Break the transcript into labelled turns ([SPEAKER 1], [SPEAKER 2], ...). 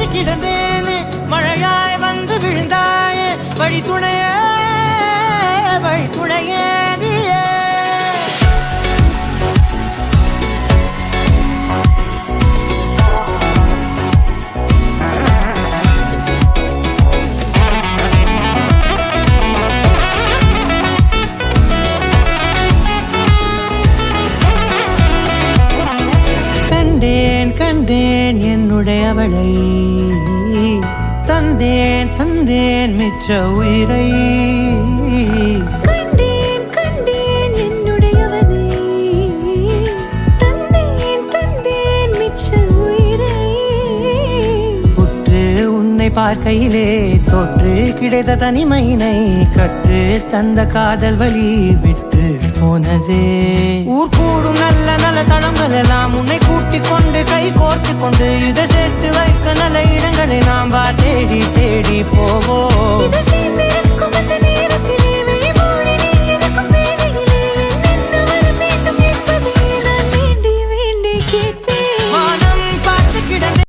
[SPEAKER 1] காத்து கிடந்தேனே மழையாய் வந்து விழுந்தாயே வழி துணையே நீயே கண்டேன் என்னுடையவளை தந்தேன் மிச்ச உயிரை
[SPEAKER 2] கண்டேன் என்னுடையவனை தந்தேன் மிச்ச உயிரை
[SPEAKER 1] உற்று உன்னை பார்க்கையிலே தோற்று கிடைத்த தனிமையினை கற்று தந்த காதல் வழி விட்டு போனதே ஊர் கூடும் நல்ல நல்ல தளங்கள் எல்லாம் உன்னை கூட்டிக் கொண்டு கை கோர்த்து கொண்டு இதை சேர்த்து வைக்க நல்ல இடங்களை நாம் தேடி போ